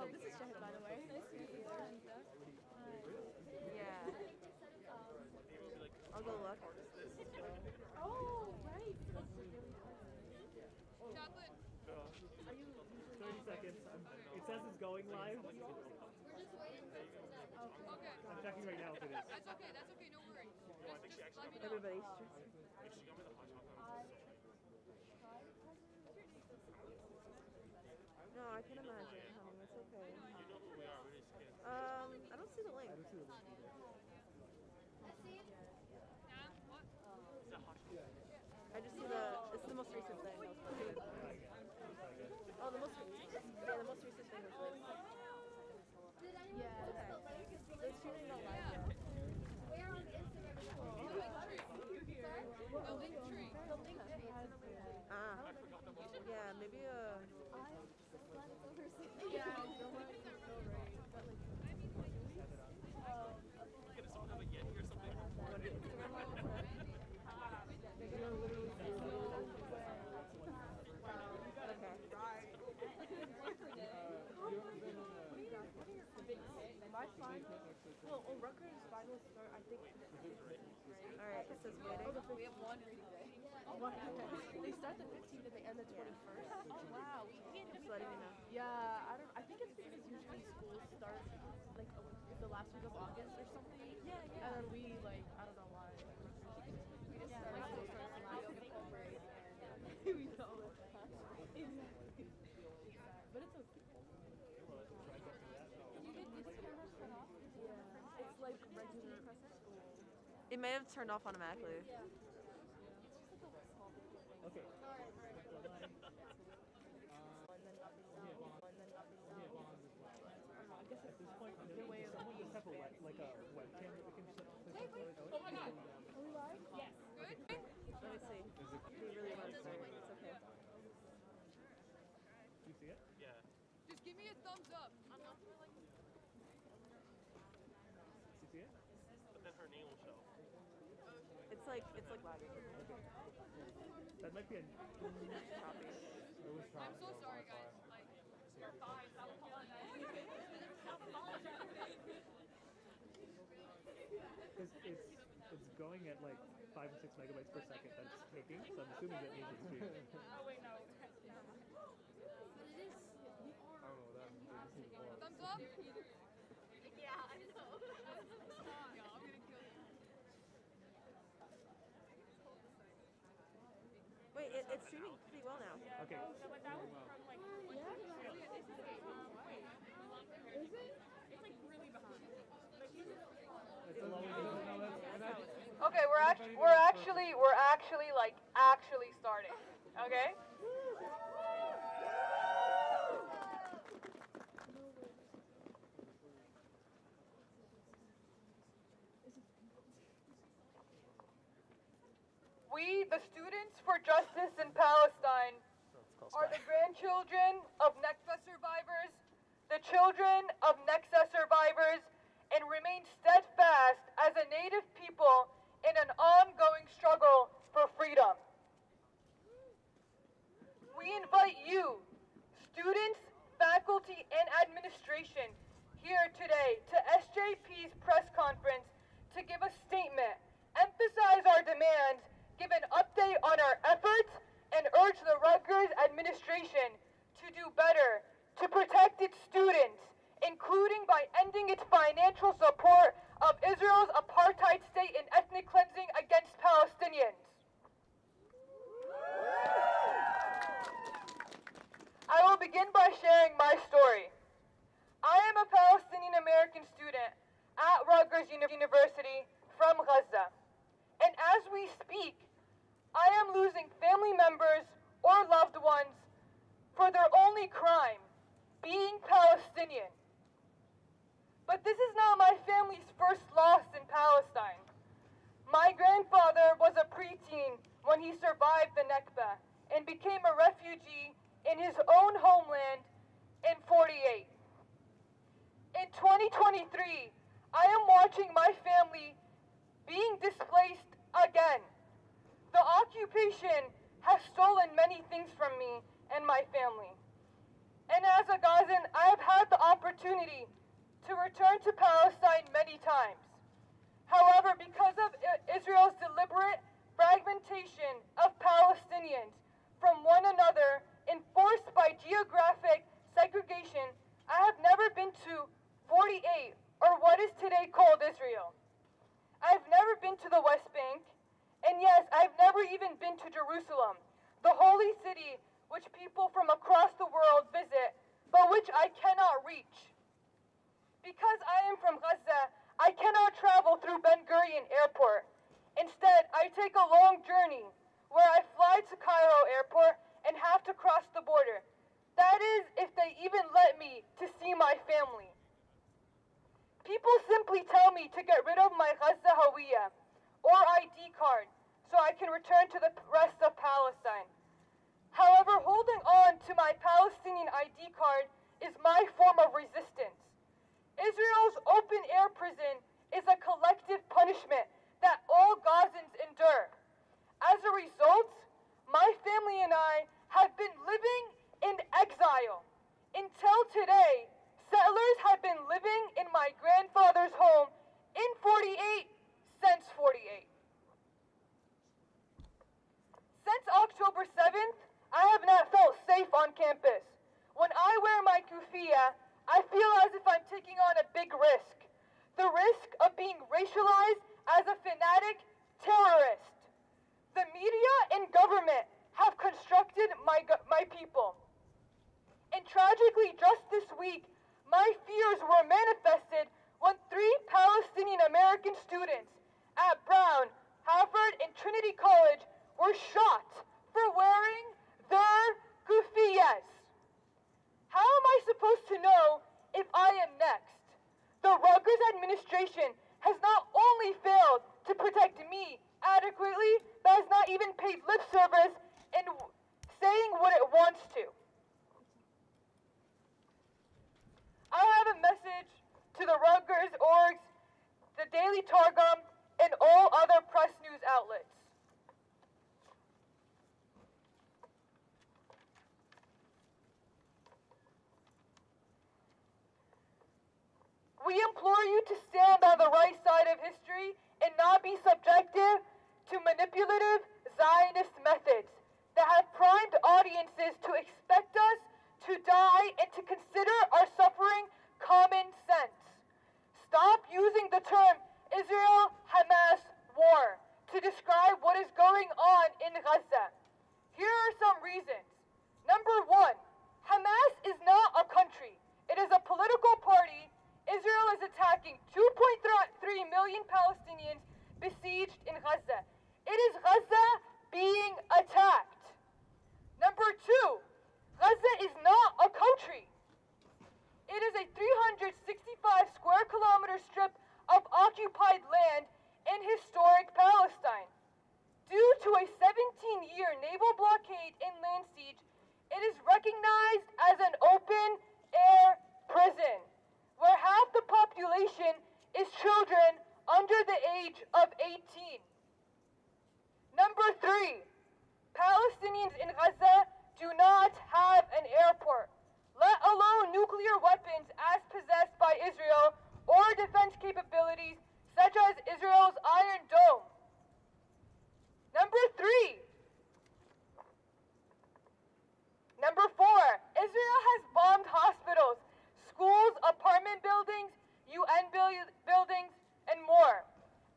Oh, this is Shahid, by the way. Nice to meet you. Yeah. I'll go look. Oh, right. Chocolate. Are you 30 seconds. It says it's going live. We're just waiting for it to set. Okay. I'm checking right now if it is. That's okay, no worries. Just let me know. Everybody's No, I can imagine, honey. It's okay. I don't see the link. I don't see the link either. Yeah, what? I just see it's the most recent thing. Oh, the most recent. Yeah, the most recent thing was this. Yeah. Okay. They're shooting it live now. Where on Instagram? The link tree. The link tree has Ah. Yeah, maybe Yeah, no one is so right. But like, my fine. Well, Rutgers finals start, I think. Alright, it says waiting. We have one reading day. They start the 15th and they end the 21st. Oh wow. Just letting you know. Yeah, I think it's because usually schools start like the last week of August or something. Yeah. And then we like, I don't know why. We just start like school starts last week of break. We know it. Exactly. But it's okay. Yeah. It's like regular school. It may have turned off automatically. Okay. I guess At this point, does someone just have like a webcam that we can set? Oh my god. Are we live? Yes. Good? Let me see. He really wants to. It's okay. Do you see it? Yeah. Just give me a thumbs up. I'm not gonna like. Do you see it? But then her name will show. It's like lagging. That might be a Copy. I'm so sorry, guys. Like, you're fine. I'll apologize. Because it's going at like 5 and 6 megabytes per second that it's taking, so I'm assuming that means it's speed. Oh wait, no. Thumbs up? Yeah, I know. Yeah, I'm gonna kill you. Wait, it's streaming pretty well now. Okay. No, but that was from like. Is it? It's like really behind. Okay, we're actually like actually starting. Okay? We, the students for justice in Palestine, are the grandchildren of Nakba survivors, the children of Nakba survivors, and remain steadfast as a native people in an ongoing struggle for freedom. We invite you, students, faculty, and administration, here today to SJP's press conference to give a statement, emphasize our demands, give an update on our efforts, and urge the Rutgers administration to do better to protect its students, including by ending its financial support of Israel's apartheid state and ethnic cleansing against Palestinians. I will begin by sharing my story. I am a Palestinian American student at Rutgers University from Gaza. And as we speak, I am losing family members or loved ones for their only crime, being Palestinian. But this is not my family's first loss in Palestine. My grandfather was a preteen when he survived the Nakba and became a refugee in his own homeland in '48. In 2023, I am watching my family being displaced again. The occupation has stolen many things from me and my family. And as a Gazan, I have had the opportunity to return to Palestine many times. However, because of Israel's deliberate fragmentation of Palestinians from one another enforced by geographic segregation, I have never been to 48, or what is today called Israel. I've never been to the West Bank, and yes, I've never even been to Jerusalem, the holy city which people from across the world visit, but which I cannot reach. Because I am from Gaza, I cannot travel through Ben Gurion Airport. Instead, I take a long journey where I fly to Cairo Airport and have to cross the border. That is, if they even let me to see my family. People simply tell me to get rid of my Gaza Hawiya, or ID card, so I can return to the rest of Palestine. However, holding on to my Palestinian ID card is my form of resistance. Israel's open-air prison is a collective punishment that all Gazans endure. As a result, my family and I have been living in exile. Until today, settlers have been living in my grandfather's home in 48 since 48. Since October 7th, I have not felt safe on campus. When I wear my kufiya, I feel as if I'm taking on a big risk. The risk of being racialized as a fanatic terrorist. The media and government have constructed my people. And tragically, just this week, my fears were manifested when 3 Palestinian American students at Brown, Harvard, and Trinity College were shot for wearing their kufiyas. How am I supposed to know if I am next? The Rutgers administration has not only failed to protect me adequately, but has not even paid lip service in saying what it wants to. I have a message to the Rutgers orgs, the Daily Targum, and all other press news outlets. We implore you to stand on the right side of history and not be subjective to manipulative Zionist methods that have primed audiences to expect us to die and to consider our suffering common sense. Stop using the term Israel-Hamas war to describe what is going on in Gaza. Here are some reasons. Number 1, Hamas is not a country. It is a political party. Israel is attacking 2.3 million Palestinians besieged in Gaza. It is Gaza being attacked. Number 2, Gaza is not a country. It is a 365 square kilometer strip of occupied land in historic Palestine. Due to a 17-year naval blockade and land siege, it is recognized as an open-air prison, where half the population is children under the age of 18. Number 3, Palestinians in Gaza do not have an airport, let alone nuclear weapons as possessed by Israel or defense capabilities such as Israel's Iron Dome. Number 3. Number 4, Israel has bombed hospitals, schools, apartment buildings, UN buildings, and more.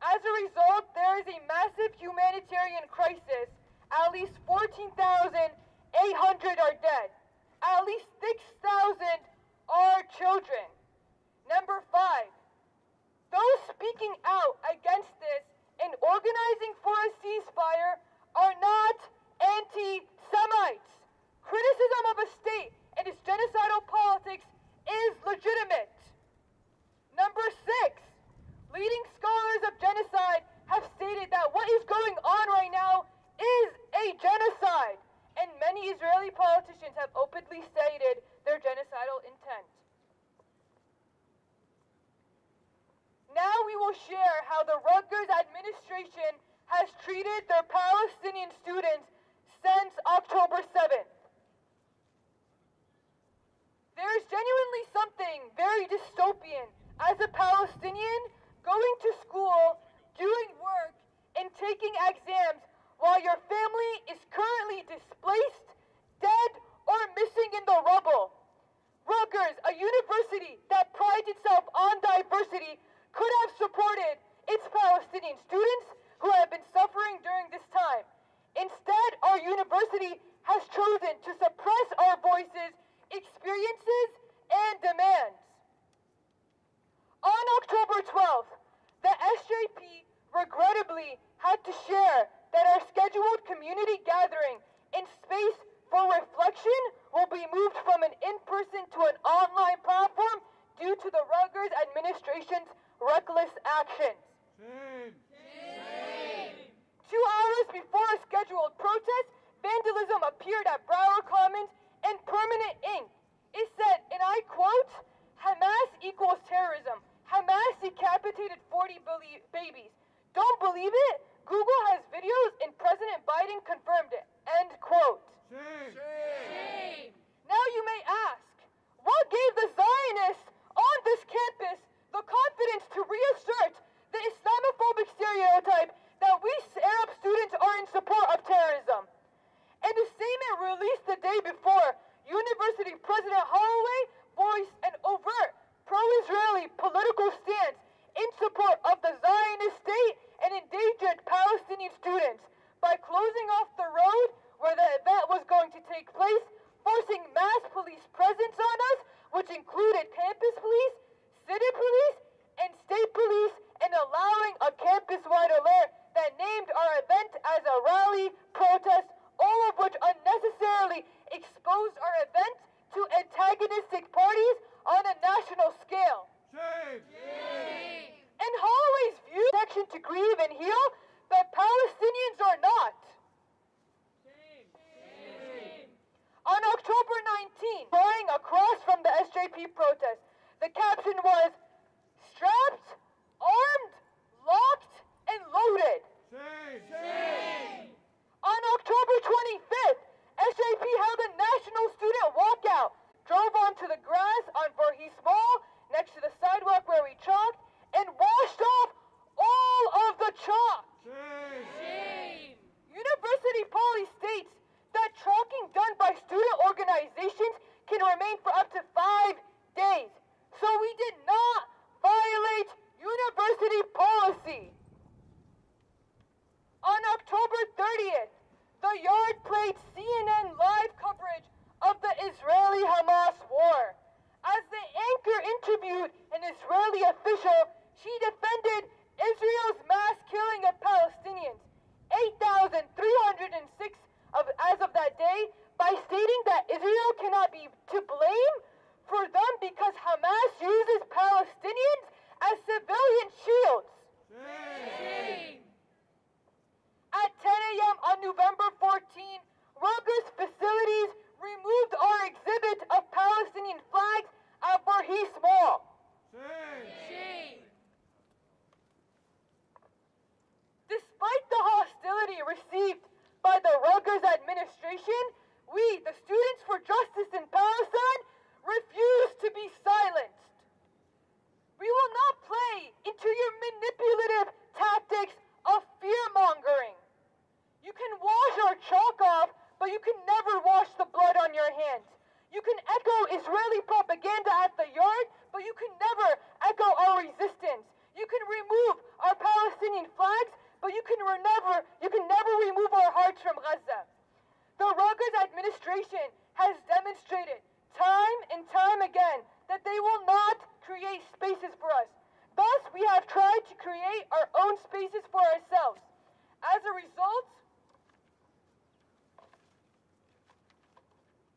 As a result, there is a massive humanitarian crisis. At least 14,800 are dead. At least 6,000 are children. Number 5, those speaking out against this and organizing for a ceasefire are not anti-Semites. Criticism of a state and its genocidal politics is legitimate. Number 6, leading scholars of genocide have stated that what is going on right now is a genocide, and many Israeli politicians have openly stated their genocidal intent. Now we will share how the Rutgers administration has treated their Palestinian students since October 7th. session will be moved from an in-person to an online platform due to the Rutgers administration's reckless actions. Shame! 2 hours before a scheduled protest, vandalism appeared at Broward Commons and permanent ink. It said, and I quote, "Hamas equals terrorism. Hamas decapitated 40 babies. Don't believe it? Google has videos and President Biden confirmed it." End quote. Shame! Now you may ask, what gave the Zionists on this campus the confidence to reassert the Islamophobic stereotype that we Arab students are in support of terrorism? In a statement released the day before, University President Holloway voiced an overt pro-Israeli political stance in support of the Zionist state and endangered Palestinian students by closing off the road where the event was going to take place, forcing mass police presence on us, which included campus police, city police, and state police, and allowing a campus-wide alert that named our event as a rally, protest, all of which unnecessarily exposed our event to antagonistic parties on a national scale. Shame! And Holloway's view section to grieve and heal, but Palestinians are not. On October 19th, flying across from the SJP protest, the caption was, "Strapped, armed, locked, and loaded." Shame! On October 25th, SJP held a national student walkout, drove onto the grass on Voorhees Mall, next to the sidewalk where we chalked, and washed off all of the chalk. Shame! University policy states that chalking done by student organizations can remain for up to 5 days. So we did not violate university policy. On October 30th, the Yard played CNN live coverage of the Israeli-Hamas war. As the anchor interviewed an Israeli official, she defended Israel's mass killing of Palestinians, 8,306 as of that day, by stating that Israel cannot be to blame for them because Hamas uses Palestinians as civilian shields. Shame! At 10 a.m. on November 14, Rutgers facilities removed our exhibit of Palestinian flags at Voorhees Mall. Shame! Despite the hostility received by the Rutgers administration, we, the Students for Justice in Palestine, refuse to be silenced. We will not play into your manipulative tactics of fear-mongering. You can wash our chalk off, but you can never wash the blood on your hands. You can echo Israeli propaganda at the Yard, but you can never echo our resistance. You can remove our Palestinian flags, but you can never remove our hearts from Gaza. The Rutgers administration has demonstrated time and time again that they will not create spaces for us. Thus, we have tried to create our own spaces for ourselves. As a result,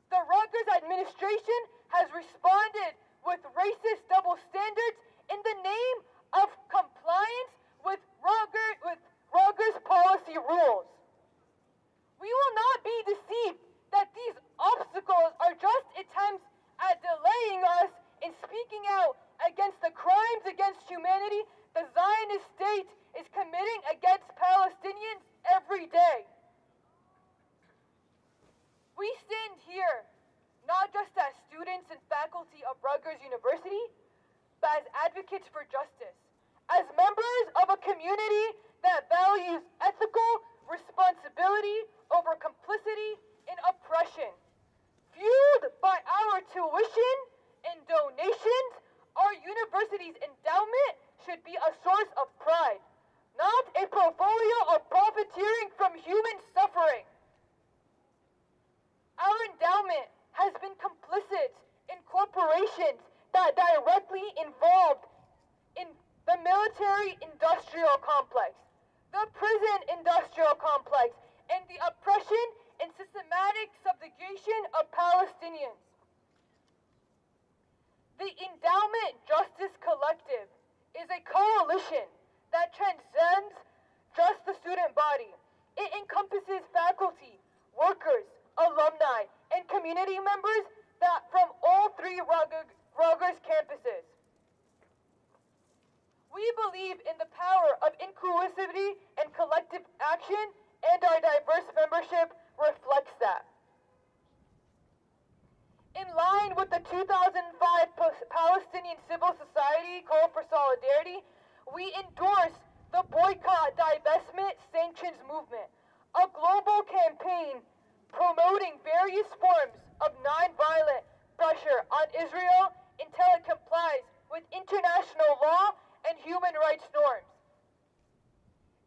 the Rutgers administration has responded with racist double standards in the name of compliance with Rutgers policy rules. We will not be deceived that these obstacles are just attempts at delaying us in speaking out against the crimes against humanity the Zionist state is committing against Palestinians every day. We stand here not just as students and faculty of Rutgers University, but as advocates for justice, as members of a community that values ethical responsibility over complicity and oppression. Fueled by our tuition and donations, our university's endowment should be a source of pride, not a portfolio of profiteering from human suffering. Our endowment has been complicit in corporations that directly involved in the military-industrial complex, the prison-industrial complex, and the oppression and systematic subjugation of Palestinians. The Endowment Justice Collective is a coalition that transcends just the student body. It encompasses faculty, workers, alumni, and community members that from all three Rutgers campuses. We believe in the power of inclusivity and collective action, and our diverse membership reflects that. In line with the 2005 Palestinian Civil Society Call for Solidarity, we endorse the Boycott, Divestment, Sanctions movement, a global campaign promoting various forms of nonviolent pressure on Israel until it complies with international law and human rights norms.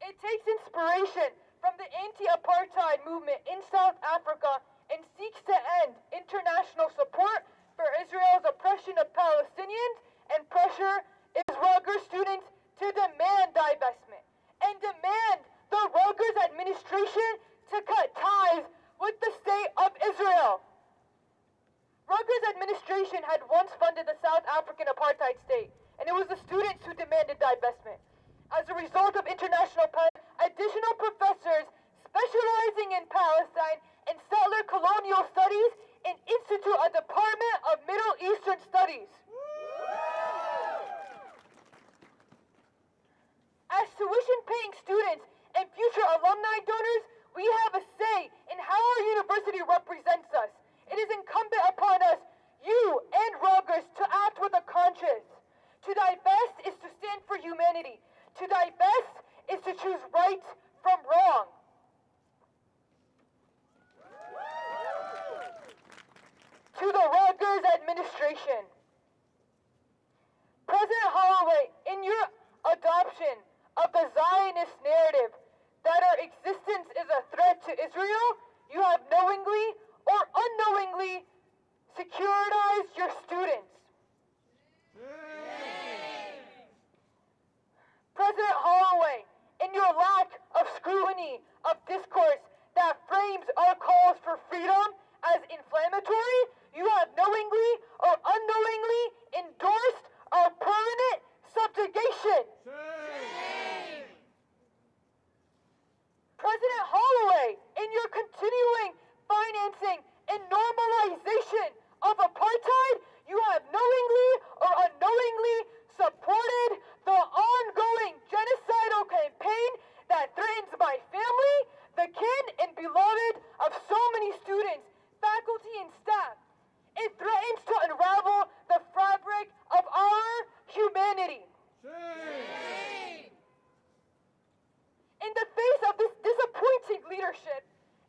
It takes inspiration from the anti-apartheid movement in South Africa and seeks to end international support for Israel's oppression of Palestinians and pressure Rutgers students to demand divestment and demand the Rutgers administration to cut ties with the state of Israel. Rutgers administration had once funded the South African apartheid state, and it was the students who demanded divestment. As a result of international pressure, additional professors specializing in Palestine and settler colonial studies and institute a Department of Middle Eastern Studies. As tuition-paying students and future alumni donors, we have a say in how our university represents us. It is incumbent upon us, you and Rutgers, to act with a conscience. To divest is to stand for humanity. To divest is to choose right from wrong. To the Rutgers administration. President Holloway, in your adoption of the Zionist narrative that our existence is a threat to Israel, you have knowingly or unknowingly securitized your students. President Holloway, in your lack of scrutiny of discourse that frames our calls for freedom as inflammatory, you have knowingly or unknowingly endorsed our permanent subjugation. President Holloway, in your continuing financing and normalization of apartheid, you have knowingly or unknowingly supported the ongoing genocidal campaign that threatens my family, the kin and beloved of so many students, faculty, and staff. It threatens to unravel the fabric of our humanity. In the face of this disappointing leadership,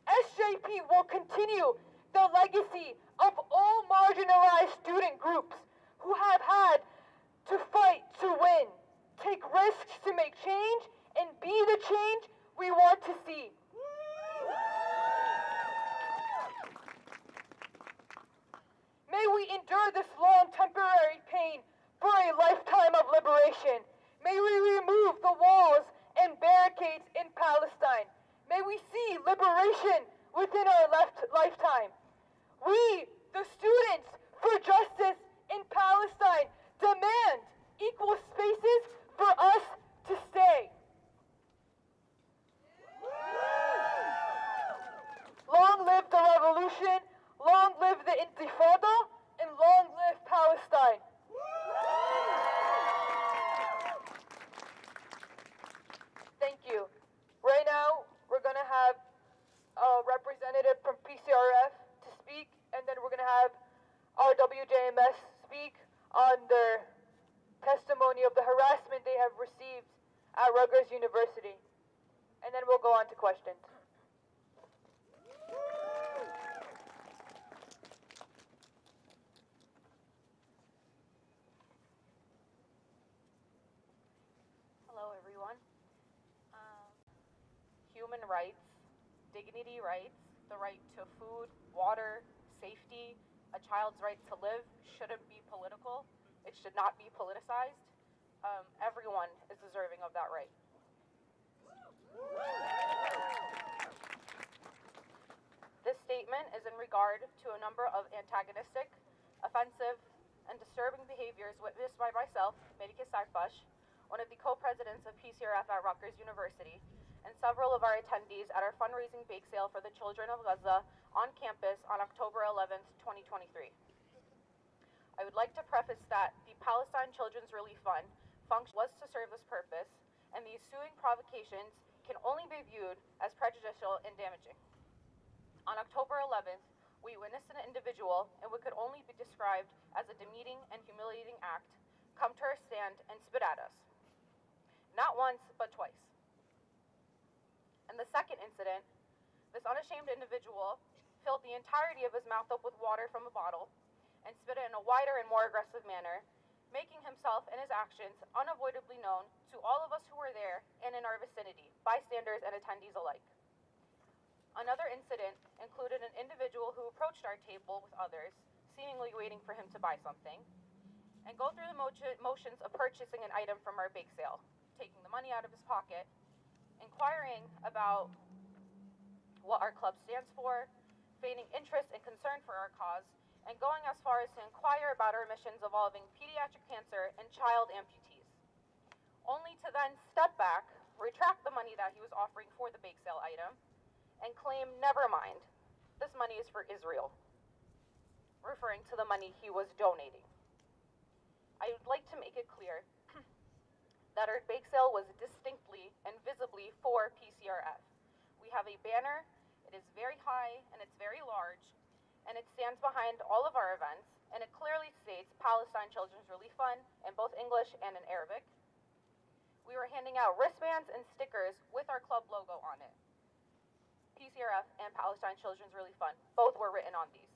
SJP will continue the legacy of all marginalized student groups who have had to fight to win, take risks to make change, and be the change we want to see. May we endure this long temporary pain for a lifetime of liberation. May we remove the walls and barricades in Palestine. May we see liberation within our lifetime. We, the students for justice in Palestine, demand equal spaces for us to stay. Long live the revolution, long live the Intifada, and long live Palestine. Thank you. Right now, we're going to have a representative from PCRF to speak, and then we're going to have our WJMS speak on their testimony of the harassment they have received at Rutgers University. And then we'll go on to questions. Hello, everyone. Human rights, dignity rights, the right to food, water, safety, a child's right to live shouldn't be political. It should not be politicized. Everyone is deserving of that right. This statement is in regard to a number of antagonistic, offensive, and disturbing behaviors witnessed by myself, Melike Sarpash, one of the co-presidents of PCRF at Rutgers University, and several of our attendees at our fundraising bake sale for the children of Gaza on campus on October 11th, 2023. I would like to preface that the Palestine Children's Relief Fund function was to serve this purpose, and these ensuing provocations can only be viewed as prejudicial and damaging. On October 11th, we witnessed an individual in what could only be described as a demeaning and humiliating act come to our stand and spit at us. Not once, but twice. In the second incident, this unashamed individual filled the entirety of his mouth up with water from a bottle and spit it in a wider and more aggressive manner, making himself and his actions unavoidably known to all of us who were there and in our vicinity, bystanders and attendees alike. Another incident included an individual who approached our table with others, seemingly waiting for him to buy something, and go through the motions of purchasing an item from our bake sale, taking the money out of his pocket, inquiring about what our club stands for, feigning interest and concern for our cause, and going as far as to inquire about our missions involving pediatric cancer and child amputees, only to then step back, retract the money that he was offering for the bake sale item, and claim, never mind, this money is for Israel, referring to the money he was donating. I would like to make it clear that our bake sale was distinctly and visibly for PCRF. We have a banner, it is very high and it's very large, and it stands behind all of our events, and it clearly states Palestine Children's Relief Fund in both English and in Arabic. We were handing out wristbands and stickers with our club logo on it. PCRF and Palestine Children's Relief Fund, both were written on these.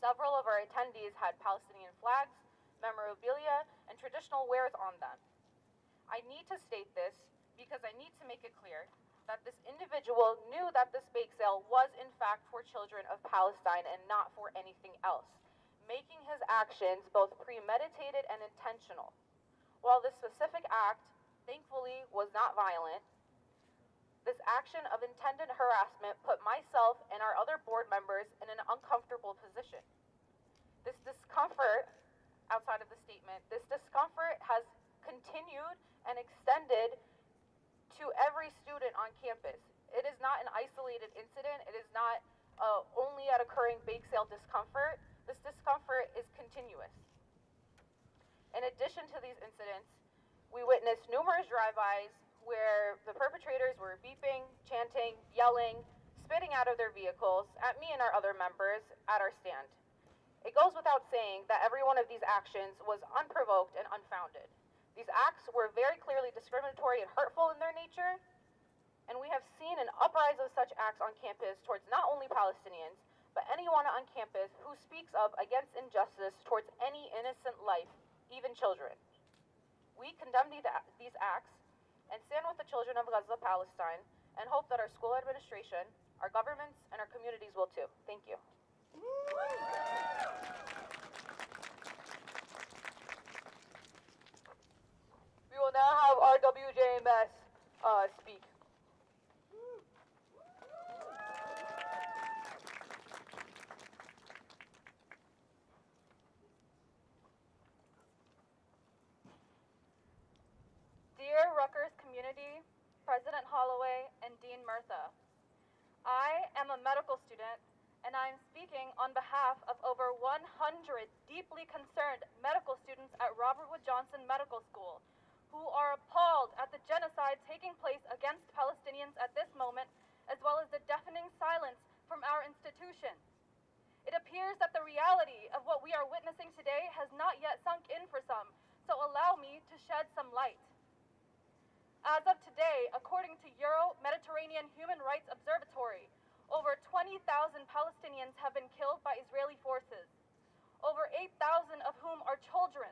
Several of our attendees had Palestinian flags, memorabilia, and traditional wares on them. I need to state this because I need to make it clear that this individual knew that this bake sale was in fact for children of Palestine and not for anything else, making his actions both premeditated and intentional. While this specific act, thankfully, was not violent, this action of intended harassment put myself and our other board members in an uncomfortable position. This discomfort, outside of the statement, this discomfort has continued and extended to every student on campus. It is not an isolated incident. It is not only at occurring bake sale discomfort. This discomfort is continuous. In addition to these incidents, we witnessed numerous drive-bys where the perpetrators were beeping, chanting, yelling, spitting out of their vehicles at me and our other members at our stand. It goes without saying that every one of these actions was unprovoked and unfounded. These acts were very clearly discriminatory and hurtful in their nature, and we have seen an uprise of such acts on campus towards not only Palestinians, but anyone on campus who speaks up against injustice towards any innocent life, even children. We condemn these acts and stand with the children of Gaza, Palestine, and hope that our school administration, our governments, and our communities will too. Thank you. We will now have RWJMS speak. Dear Rutgers community, President Holloway, and Dean Murtha, I am a medical student, and I am speaking on behalf of over 100 deeply concerned medical students at Robert Wood Johnson Medical School who are appalled at the genocide taking place against Palestinians at this moment, as well as the deafening silence from our institution. It appears that the reality of what we are witnessing today has not yet sunk in for some, so allow me to shed some light. As of today, according to Euro-Mediterranean Human Rights Observatory, over 20,000 Palestinians have been killed by Israeli forces, over 8,000 of whom are children.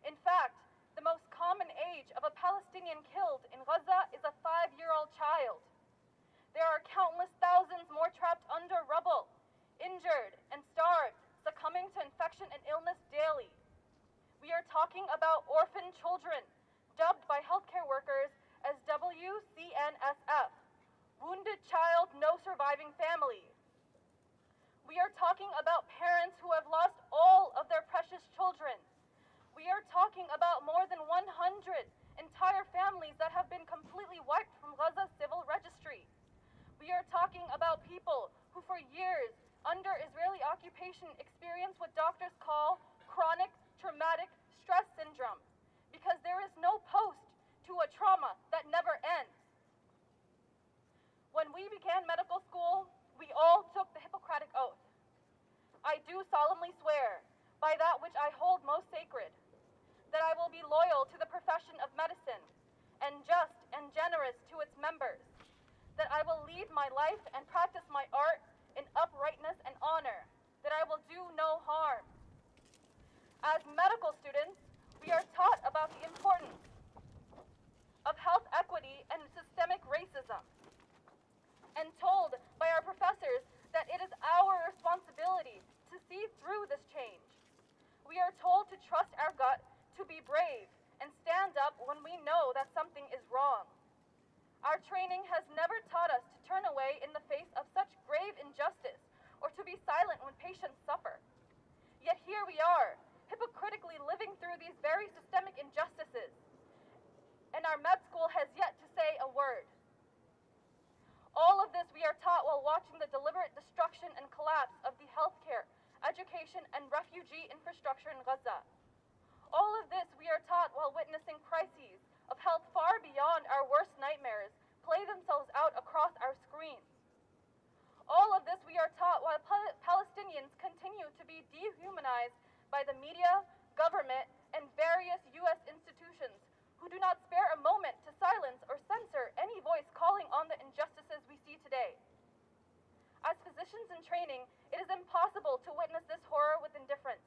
In fact, the most common age of a Palestinian killed in Gaza is a 5-year-old child. There are countless thousands more trapped under rubble, injured and starved, succumbing to infection and illness daily. We are talking about orphan children, dubbed by healthcare workers as WCNSF, Wounded Child No Surviving Family, We are talking about parents who have lost all of their precious children. We are talking about more than 100 entire families that have been completely wiped from Gaza's civil registry. We are talking about people who for years under Israeli occupation experienced what doctors call chronic traumatic stress syndrome, because there is no post to a trauma that never ends. When we began medical school, we all took the Hippocratic Oath. I do solemnly swear, by that which I hold most sacred, that I will be loyal to the profession of medicine, and just and generous to its members, that I will lead my life and practice my art in uprightness and honor, that I will do no harm. As medical students, we are taught about the importance of health equity and systemic racism, and told by our professors that it is our responsibility to see through this change. We are told to trust our gut, to be brave, and stand up when we know that something is wrong. Our training has never taught us to turn away in the face of such grave injustice, or to be silent when patients suffer. Yet here we are, hypocritically living through these very systemic injustices, and our med school has yet to say a word. All of this we are taught while watching the deliberate destruction and collapse of the healthcare, education, and refugee infrastructure in Gaza. All of this we are taught while witnessing crises of health far beyond our worst nightmares play themselves out across our screens. All of this we are taught while Palestinians continue to be dehumanized by the media, government, and various U.S. institutions who do not spare a moment to silence or censor any voice calling on the injustices we see today. As physicians in training, it is impossible to witness this horror with indifference,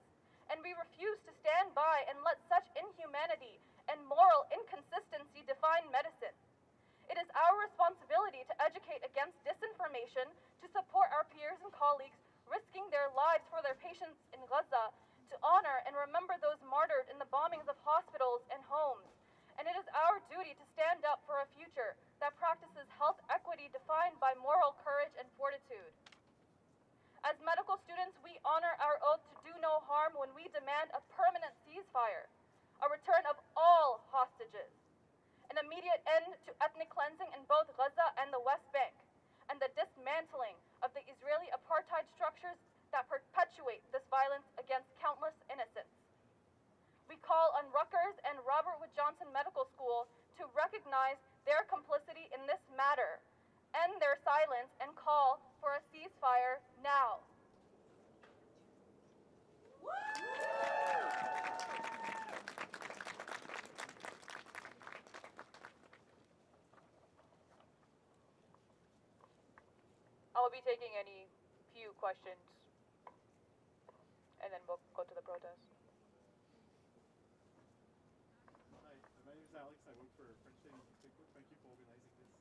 and we refuse to stand by and let such inhumanity and moral inconsistency define medicine. It is our responsibility to educate against disinformation, to support our peers and colleagues risking their lives for their patients in Gaza, to honor and remember those martyred in the bombings of hospitals and homes. And it is our duty to stand up for a future that practices health equity defined by moral courage and fortitude. As medical students, we honor our oath to do no harm when we demand a permanent ceasefire, a return of all hostages, an immediate end to ethnic cleansing in both Gaza and the West Bank, and the dismantling of the Israeli apartheid structures that perpetuate this violence against countless innocents. We call on Rutgers and Robert Wood Johnson Medical School to recognize their complicity in this matter, end their silence, and call for a ceasefire now. I'll be taking any few questions, and then we'll go to the protest. Hi, my name is Alex. I work for French Training Institute. Thank you for organizing this.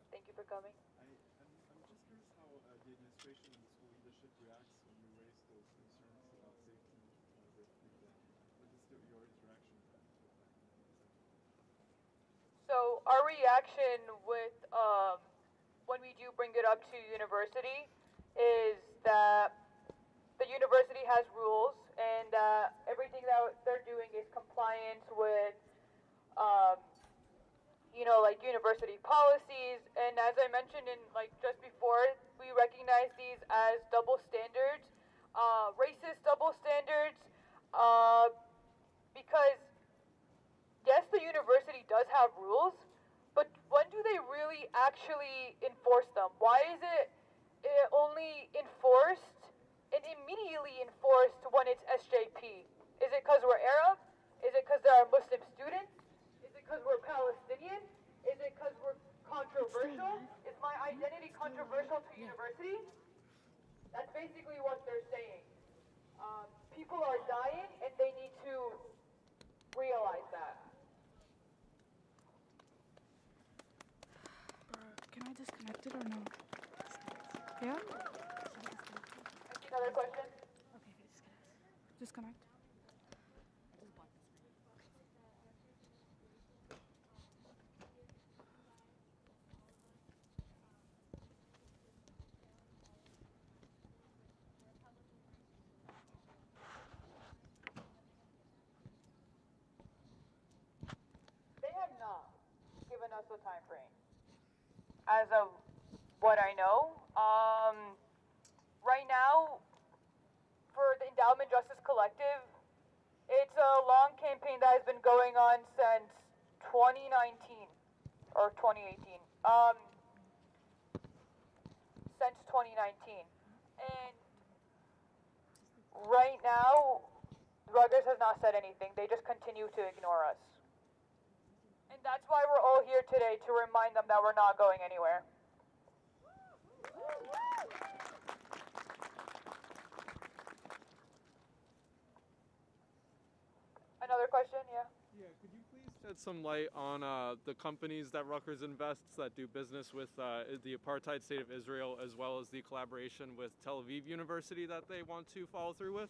Thank you for coming. I'm just curious how the administration and the school leadership reacts when you raise those concerns about safety with them. What is your interaction with that? So our reaction with when we do bring it up to university is that the university has rules, and everything that they're doing is compliance with like university policies. And as I mentioned in just before, we recognize these as double standards, racist double standards, because yes, the university does have rules, but when do they really actually enforce them? Why is it only enforced and immediately enforced when it's SJP? Is it because we're Arab? Is it because there are Muslim students? Is it because we're Palestinian? Is it because we're controversial? Is my identity controversial to university? That's basically what they're saying. People are dying, and they need to realize that. Can I disconnect it or no? Yeah? Another question? Okay, disconnect. the time frame. As of what I know, right now, for the Endowment Justice Collective, it's a long campaign that has been going on since 2019 or 2018. Since 2019, and right now, Rutgers has not said anything. They just continue to ignore us. And that's why we're all here today, to remind them that we're not going anywhere. Another question? Yeah. Yeah, could you please shed some light on the companies that Rutgers invests that do business with the apartheid state of Israel, as well as the collaboration with Tel Aviv University that they want to follow through with?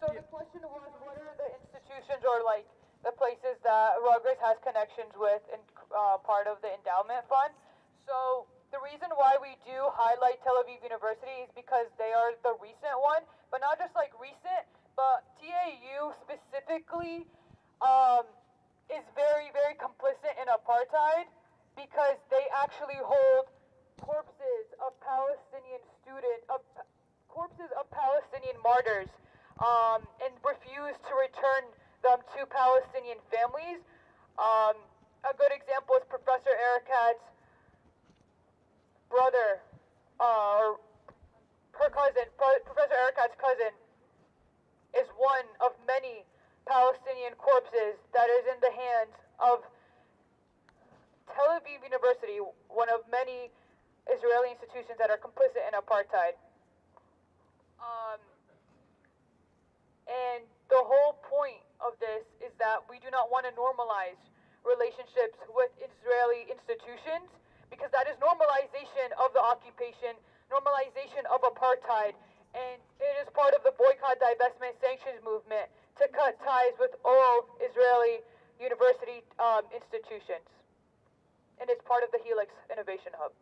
So the question was, what are the institutions or like the places that Rutgers has connections with and part of the endowment fund? So the reason why we do highlight Tel Aviv University is because they are the recent one, but not just like recent, but TAU specifically is very, very complicit in apartheid because they actually hold corpses of Palestinian corpses of Palestinian martyrs and refuse to return them to Palestinian families. A good example is Professor Erekat's brother, or her cousin, Professor Erekat's cousin, is one of many Palestinian corpses that is in the hands of Tel Aviv University, one of many Israeli institutions that are complicit in apartheid. And the whole point of this is that we do not want to normalize relationships with Israeli institutions, because that is normalization of the occupation, normalization of apartheid, and it is part of the boycott, divestment, sanctions movement to cut ties with all Israeli university institutions. And it's part of the Helix Innovation Hub.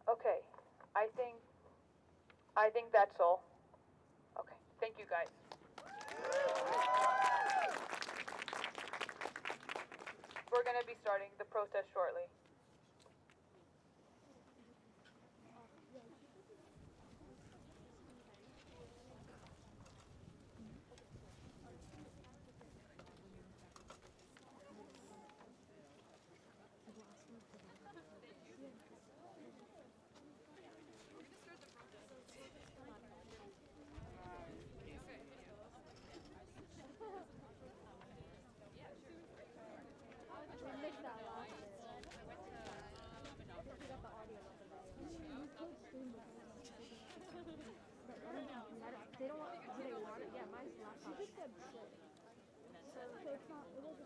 Okay, I think that's all. Okay, thank you guys. We're going to be starting the protest shortly. They don't want, do they want it? Yeah, mine's laptop. So it's not, it wasn't.